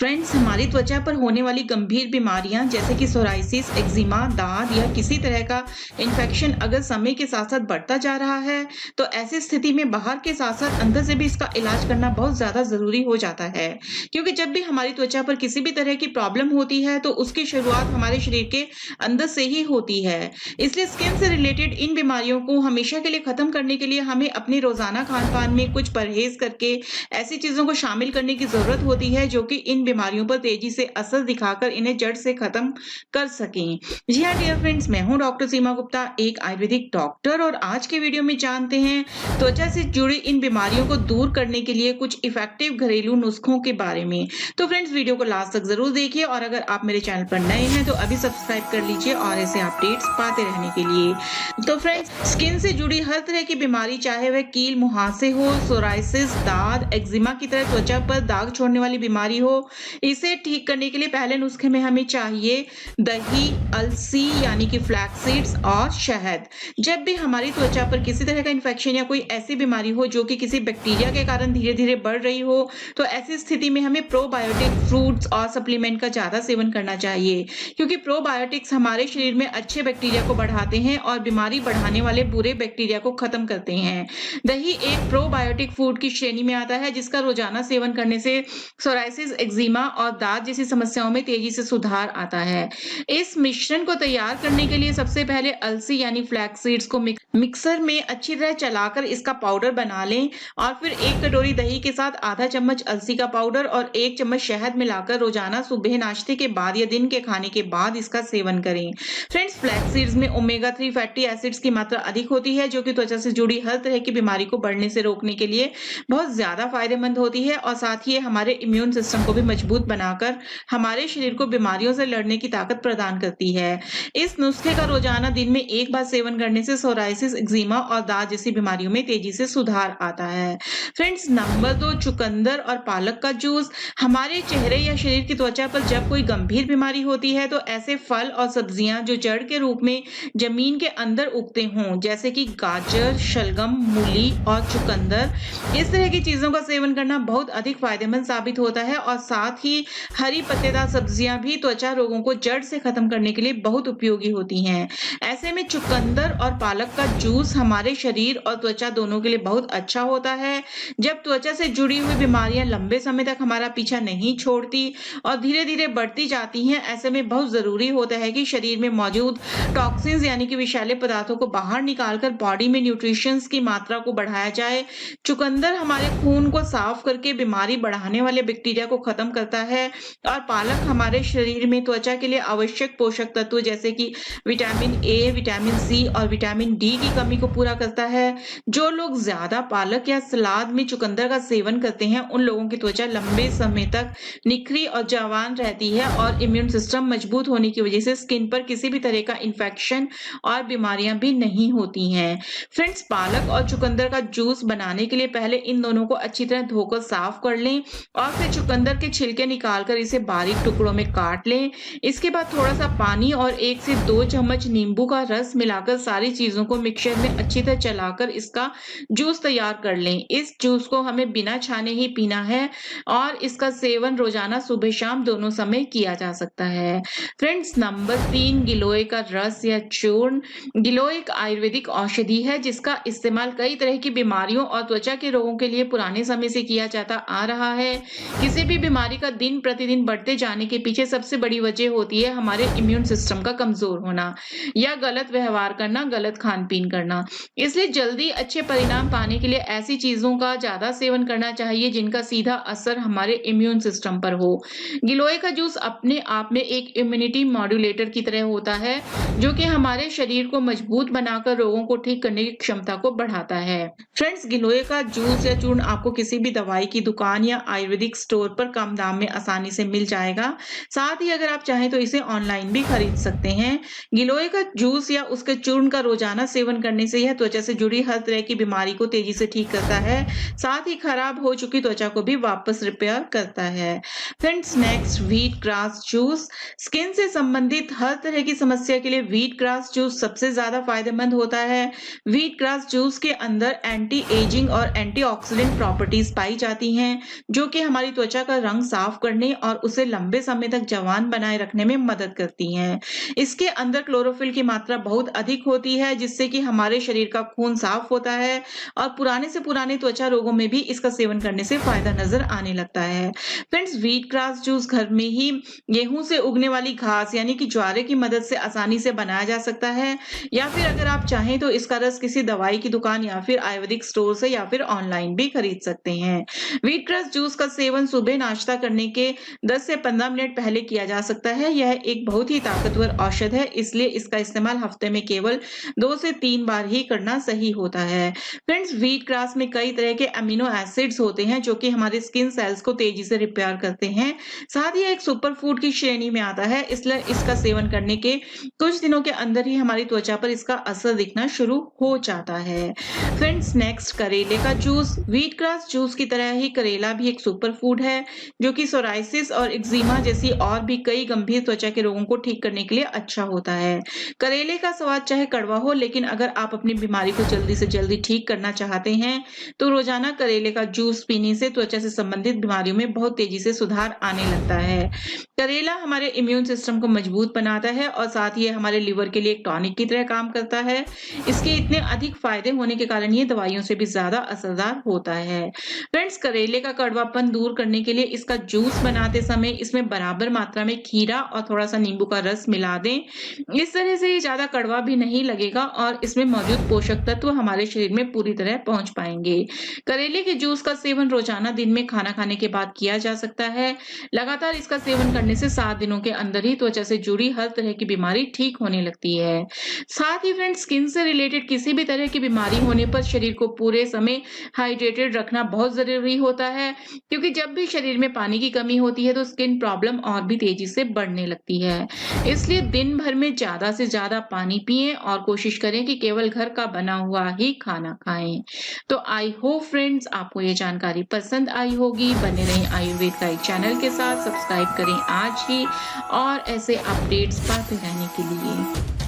Friends, हमारी त्वचा पर होने वाली गंभीर बीमारियां जैसे कि सोराइसिस, एक्जिमा, दाद या किसी तरह का इन्फेक्शन अगर समय के साथ साथ बढ़ता जा रहा है, तो ऐसी स्थिति में बाहर के साथ साथ अंदर से भी इसका इलाज करना बहुत ज्यादा जरूरी हो जाता है। क्योंकि जब भी हमारी त्वचा पर किसी भी तरह की प्रॉब्लम होती है, तो उसकी शुरुआत हमारे शरीर के अंदर से ही होती है। इसलिए स्किन से रिलेटेड इन बीमारियों को हमेशा के लिए खत्म करने के लिए हमें अपने रोजाना खान पान में कुछ परहेज करके ऐसी चीजों को शामिल करने की जरूरत होती है जो कि इन बीमारियों पर तेजी से असर दिखाकर इन्हें जड़ से खत्म कर सकें। जी हाँ डियर फ्रेंड्स, मैं हूँ डॉक्टर सीमा गुप्ता, एक आयुर्वेदिक डॉक्टर, और आज के वीडियो में जानते हैं त्वचा से जुड़ी इन बीमारियों को दूर करने के लिए कुछ इफेक्टिव घरेलू नुस्खों के बारे में। तो फ्रेंड्स, वीडियो को लास्ट तक जरूर देखिए, और अगर आप मेरे चैनल पर नए हैं तो अभी सब्सक्राइब कर लीजिए और ऐसे अपडेट्स पाते रहने के लिए। तो फ्रेंड्स, स्किन से जुड़ी हर तरह की बीमारी, चाहे वह कील मुहासे हो, सोराइसिस, दाद, एक्जिमा की तरह त्वचा पर दाग छोड़ने वाली बीमारी हो, इसे ठीक करने के लिए पहले नुस्खे में हमें चाहिए दही, अलसी यानी कि फ्लैक्स सीड्स और शहद। जब भी हमारी त्वचा पर किसी तरह का इन्फेक्शन या कोई ऐसी बीमारी हो जो कि किसी बैक्टीरिया के कारण धीरे धीरे बढ़ रही हो, तो ऐसी स्थिति में हमें प्रोबायोटिक फ्रूट्स और सप्लीमेंट का ज्यादा सेवन करना चाहिए, क्योंकि प्रोबायोटिक्स हमारे शरीर में अच्छे बैक्टीरिया को बढ़ाते हैं और बीमारी बढ़ाने वाले बुरे बैक्टीरिया को खत्म करते हैं। दही एक प्रोबायोटिक फूड की श्रेणी में आता है, जिसका रोजाना सेवन करने से सोराइसिस, एक्जिमा और दाद जैसी समस्याओं में तेजी से सुधार आता है। इस मिश्रण को तैयार करने के लिए सबसे पहले अलसी यानी फ्लैक्स सीड्स को मिक्सर में अच्छी तरह चलाकर इसका पाउडर बना लें, और फिर एक कटोरी दही के साथ आधा चम्मच अलसी का पाउडर और 1 चम्मच शहद मिलाकर रोजाना सुबह नाश्ते के बाद या दिन के खाने के बाद इसका सेवन करें। फ्रेंड्स, फ्लैक्स सीड्स में ओमेगा 3 फैटी एसिड्स की मात्रा अधिक होती है, जो कि त्वचा से जुड़ी हर तरह की बीमारी को बढ़ने से रोकने के लिए बहुत ज्यादा फायदेमंद होती है, और साथ ही हमारे इम्यून सिस्टम को भी मजबूत बनाकर हमारे शरीर को बीमारियों से लड़ने की ताकत प्रदान करती है। इस नुस्खे का रोजाना दिन में एक बार सेवन करने से सोराइसिस, एक्जिमा और दाद जैसी बीमारियों में तेजी से सुधार आता है। फ्रेंड्स, नंबर 2, चुकंदर और पालक का जूस। हमारे चेहरे या शरीर की त्वचा पर जब कोई गंभीर बीमारी होती है, तो ऐसे फल और सब्जियां जो जड़ के रूप में जमीन के अंदर उगते हों, जैसे कि गाजर, शलगम, मूली और चुकंदर, इस तरह की चीजों का सेवन करना बहुत अधिक फायदेमंद साबित होता है, और साथ ही हरी पत्तेदार सब्जियां भी त्वचा रोगों को जड़ से खत्म करने के लिए बहुत उपयोगी होती हैं। ऐसे में चुकंदर और पालक का जूस हमारे शरीर और त्वचा दोनों के लिए बहुत अच्छा होता है। जब त्वचा से जुड़ी हुई बीमारियां लंबे समय तक हमारा पीछा नहीं छोड़ती और धीरे धीरे बढ़ती जाती हैं, ऐसे में बहुत जरूरी होता है कि शरीर में मौजूद टॉक्सिन्स यानी कि विषैले पदार्थों को बाहर निकालकर बॉडी में न्यूट्रिशंस की मात्रा को बढ़ाया जाए। चुकंदर हमारे खून को साफ करके बीमारी बढ़ाने वाले बैक्टीरिया को खत्म करता है, और पालक हमारे शरीर में त्वचा के लिए आवश्यक पोषक तत्व जैसे कि विटामिन ए, विटामिन सी और विटामिन डी की कमी को पूरा करता है। जो लोग ज्यादा पालक या सलाद में चुकंदर का सेवन करते हैं, उन लोगों की त्वचा लंबे समय तक निखरी और जवान रहती है, और इम्यून सिस्टम मजबूत होने की वजह से स्किन पर किसी भी तरह का इन्फेक्शन और बीमारियां भी नहीं होती हैं। फ्रेंड्स, पालक और चुकंदर का जूस बनाने के लिए पहले इन दोनों को अच्छी तरह धोकर साफ कर लें, और फिर चुकंदर के छिलके निकालकर इसे बारीक टुकड़ों में काट लें। इसके बाद थोड़ा सा पानी और 1 से 2 चम्मच नींबू का रस मिलाकर सारी चीजों को मिक्सचर में अच्छी तरह चलाकर इसका जूस तैयार कर लें। इस जूस को हमें बिना छाने ही पीना है, और इसका सेवन रोजाना सुबह शाम दोनों समय किया जा सकता है। फ्रेंड्स, नंबर 3, गिलोय का रस या चूर्ण। गिलोय एक आयुर्वेदिक औषधि है, जिसका इस्तेमाल कई तरह की बीमारियों और त्वचा के रोगों के लिए पुराने समय से किया जाता आ रहा है। किसी भी बीमारी का दिन प्रतिदिन बढ़ते जाने के पीछे सबसे बड़ी वजह होती है हमारे इम्यून सिस्टम का कमजोर होना या गलत व्यवहार करना, गलत खान पीन करना। इसलिए जल्दी अच्छे परिणाम पाने के लिए ऐसी चीजों का ज्यादा सेवन करना चाहिए जिनका सीधा असर हमारे इम्यून सिस्टम पर हो। गिलोय का जूस अपने आप में एक इम्यूनिटी मॉड्यूलेटर की तरह होता है, जो कि हमारे शरीर को मजबूत बनाकर रोगों को ठीक करने की क्षमता को बढ़ाता है। फ्रेंड्स, गिलोय का जूस या चूर्ण आपको किसी भी दवाई की दुकान या आयुर्वेदिक स्टोर पर कम दाम में आसानी से मिल जाएगा। साथ ही अगर आप चाहें तो इसे ऑनलाइन भी खरीद सकते हैं। गिलोय का जूस या उसके चूर्ण का रोजाना सेवन करने से यह त्वचा से जुड़ी हर तरह की बीमारी को तेजी से ठीक करता है, साथ ही खराब हो चुकी त्वचा को भी वापस रिपेयर करता है। Friends, next, wheat grass juice. Skin से संबंधित हर तरह की समस्या के लिए व्हीट ग्रास जूस सबसे ज्यादा फायदेमंद होता है। व्हीट ग्रास जूस के अंदर एंटी एजिंग और एंटीऑक्सीडेंट प्रॉपर्टीज पाई जाती हैं, जो कि हमारी त्वचा का रंग साफ करने और उसे लंबे समय तक जवान बनाए रखने में मदद करती हैं। इसके अंदर क्लोरोफिल की मात्रा बहुत अधिक होती है, जिससे कि हमारे शरीर का खून साफ होता है और पुराने से पुराने त्वचा रोगों में भी इसका सेवन करने से फायदा नजर आने लगता है। फ्रेंड्स, व्हीट ग्रास जूस घर में ही गेहूं से उगने वाली घास यानी कि ज्वारे की मदद से आसानी से बनाया जा सकता है, या फिर अगर आप चाहें तो इसका रस किसी दवाई की दुकान या फिर आयुर्वेदिक स्टोर से या फिर ऑनलाइन भी खरीद सकते हैं। व्हीट ग्रास जूस का सेवन सुबह नाश्ता करने के 10 से 15 मिनट पहले किया जा सकता है। यह एक बहुत ही ताकतवर औषध है, इसलिए इसका इस्तेमाल हफ्ते में केवल 2 से 3 बार ही करना सही होता है। फ्रेंड्स, व्हीट ग्रास में कई तरह के अमीनो एसिड्स होते हैं जो कि हमारे स्किन सेल्स को तेजी से रिपेयर करते हैं। साथ ही एक सुपर फूड की श्रेणी में आता है, इसलिए इसका सेवन करने के कुछ दिनों के अंदर ही हमारी त्वचा पर इसका असर दिखना शुरू हो जाता है। फ्रेंड्स, नेक्स्ट करेले का जूस। व्हीट ग्रास जूस की तरह ही करेला भी एक सुपर फूड है जो कि सोराइसिस और एक्जिमा जैसी और भी कई गंभीर त्वचा के रोगों को ठीक करने के लिए अच्छा होता है। करेले का स्वाद चाहे कड़वा हो, लेकिन अगर आप अपनी बीमारी को जल्दी से जल्दी ठीक करना चाहते हैं तो रोजाना करेले का जूस पीने से त्वचा से संबंधित बीमारियों में बहुत तेजी से सुधार आने लगता है। करेला हमारे इम्यून सिस्टम को मजबूत बनाता है और साथ ही हमारे लिवर के लिए एक टॉनिक की तरह काम करता है। इसके इतने अधिक फायदे होने के कारण ये दवाइयों से भी ज्यादा असरदार होता है। फ्रेंड्स, करेले का कड़वापन दूर करने के लिए इसका जूस बनाते समय इसमें बराबर मात्रा में खीरा और थोड़ा सा नींबू का रस मिला दें। इस तरह से ये ज्यादा कड़वा भी नहीं लगेगा और इसमें मौजूद पोषक तत्व हमारे शरीर में पूरी तरह पहुंच पाएंगे। करेले के जूस का सेवन रोजाना दिन में खाना खाने के बाद किया जा सकता है। लगातार इसका सेवन करने से 7 दिनों के अंदर ही त्वचा से जुड़ी हर तरह की बीमारी ठीक होने लगती है। साथ ही फ्रेंड्स, स्किन से रिलेटेड किसी भी तरह की बीमारी होने पर शरीर को पूरे समय हाइड्रेटेड रखना बहुत जरूरी होता है, क्योंकि जब भी शरीर में पानी की कमी होती है तो स्किन प्रॉब्लम और भी तेजी से बढ़ने लगती है। इसलिए दिन भर में ज्यादा से ज्यादा पानी पिएं और कोशिश करें कि केवल घर का बना हुआ ही खाना खाएं। तो आई होप फ्रेंड्स आपको ये जानकारी पसंद आई होगी। बने रहें आयुर्वेद गाइड चैनल के साथ, सब्सक्राइब करें आज ही और ऐसे अपडेट्स पाते रहने के लिए।